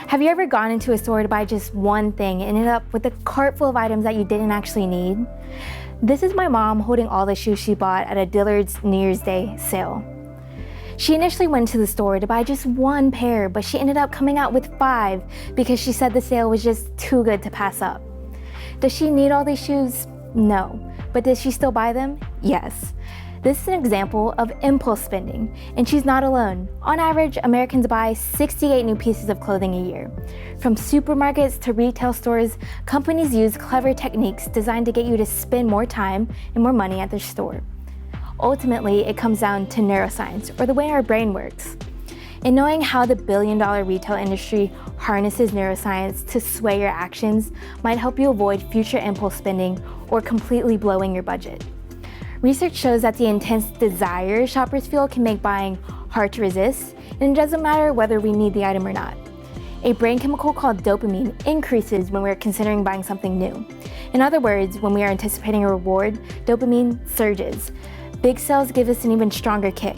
Have you ever gone into a store to buy just one thing and ended up with a cart full of items that you didn't actually need? This is my mom holding all the shoes she bought at a Dillard's New Year's Day sale. She initially went to the store to buy just one pair, but she ended up coming out with 5 because she said the sale was just too good to pass up. Does she need all these shoes? No. But does she still buy them? Yes. This is an example of impulse spending, and she's not alone. On average, Americans buy 68 new pieces of clothing a year. From supermarkets to retail stores, companies use clever techniques designed to get you to spend more time and more money at their store. Ultimately, it comes down to neuroscience, or the way our brain works. And knowing how the billion-dollar retail industry harnesses neuroscience to sway your actions might help you avoid future impulse spending or completely blowing your budget. Research shows that the intense desire shoppers feel can make buying hard to resist, and it doesn't matter whether we need the item or not. A brain chemical called dopamine increases when we're considering buying something new. In other words, when we are anticipating a reward, dopamine surges. Big sales give us an even stronger kick.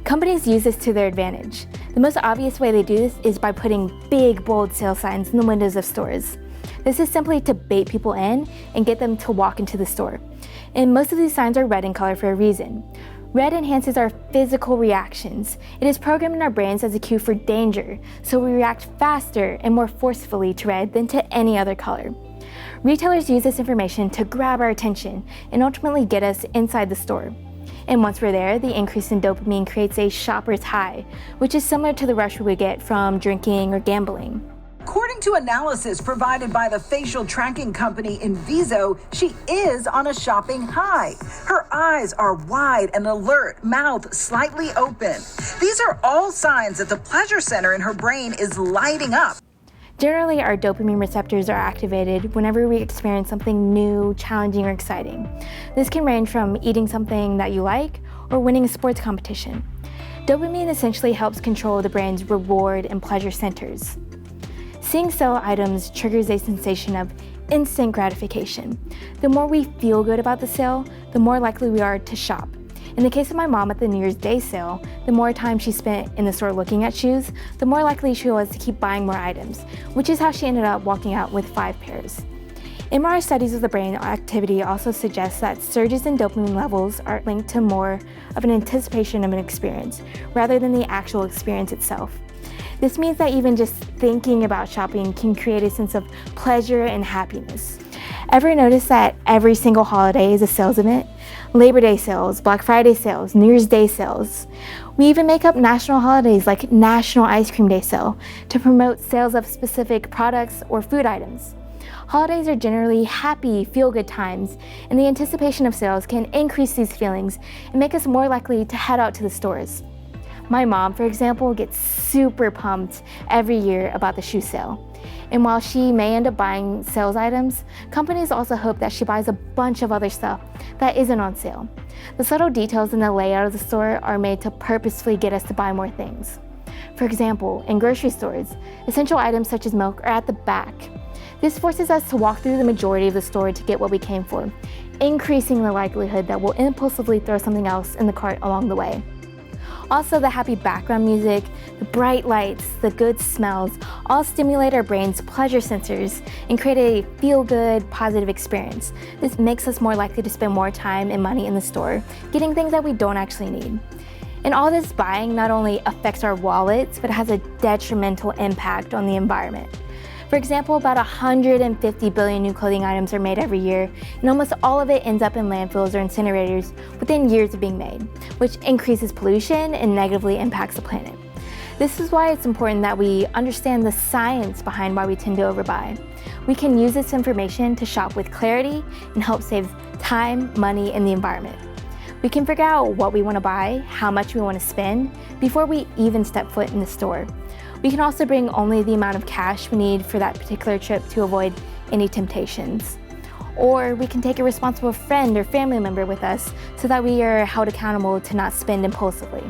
Companies use this to their advantage. The most obvious way they do this is by putting big, bold sale signs in the windows of stores. This is simply to bait people in and get them to walk into the store. And most of these signs are red in color for a reason. Red enhances our physical reactions. It is programmed in our brains as a cue for danger, so we react faster and more forcefully to red than to any other color. Retailers use this information to grab our attention and ultimately get us inside the store. And once we're there, the increase in dopamine creates a shopper's high, which is similar to the rush we would get from drinking or gambling. According to analysis provided by the facial tracking company Inviso, she is on a shopping high. Her eyes are wide and alert, mouth slightly open. These are all signs that the pleasure center in her brain is lighting up. Generally, our dopamine receptors are activated whenever we experience something new, challenging, or exciting. This can range from eating something that you like or winning a sports competition. Dopamine essentially helps control the brain's reward and pleasure centers. Seeing sale items triggers a sensation of instant gratification. The more we feel good about the sale, the more likely we are to shop. In the case of my mom at the New Year's Day sale, the more time she spent in the store looking at shoes, the more likely she was to keep buying more items, which is how she ended up walking out with 5 pairs. MRI studies of the brain activity also suggest that surges in dopamine levels are linked to more of an anticipation of an experience, rather than the actual experience itself. This means that even just thinking about shopping can create a sense of pleasure and happiness. Ever notice that every single holiday is a sales event? Labor Day sales, Black Friday sales, New Year's Day sales. We even make up national holidays like National Ice Cream Day sale to promote sales of specific products or food items. Holidays are generally happy, feel-good times, and the anticipation of sales can increase these feelings and make us more likely to head out to the stores. My mom, for example, gets super pumped every year about the shoe sale. And while she may end up buying sales items, companies also hope that she buys a bunch of other stuff that isn't on sale. The subtle details in the layout of the store are made to purposefully get us to buy more things. For example, in grocery stores, essential items such as milk are at the back. This forces us to walk through the majority of the store to get what we came for, increasing the likelihood that we'll impulsively throw something else in the cart along the way. Also, the happy background music, the bright lights, the good smells, all stimulate our brain's pleasure sensors and create a feel-good, positive experience. This makes us more likely to spend more time and money in the store, getting things that we don't actually need. And all this buying not only affects our wallets, but has a detrimental impact on the environment. For example, about 150 billion new clothing items are made every year, and almost all of it ends up in landfills or incinerators within years of being made, which increases pollution and negatively impacts the planet. This is why it's important that we understand the science behind why we tend to overbuy. We can use this information to shop with clarity and help save time, money, and the environment. We can figure out what we want to buy, how much we want to spend, before we even step foot in the store. We can also bring only the amount of cash we need for that particular trip to avoid any temptations. Or we can take a responsible friend or family member with us so that we are held accountable to not spend impulsively.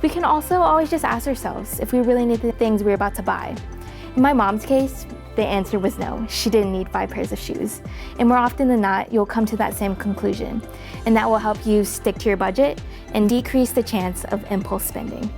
We can also always just ask ourselves if we really need the things we're about to buy. In my mom's case, the answer was no. She didn't need 5 pairs of shoes. And more often than not, you'll come to that same conclusion. And that will help you stick to your budget and decrease the chance of impulse spending.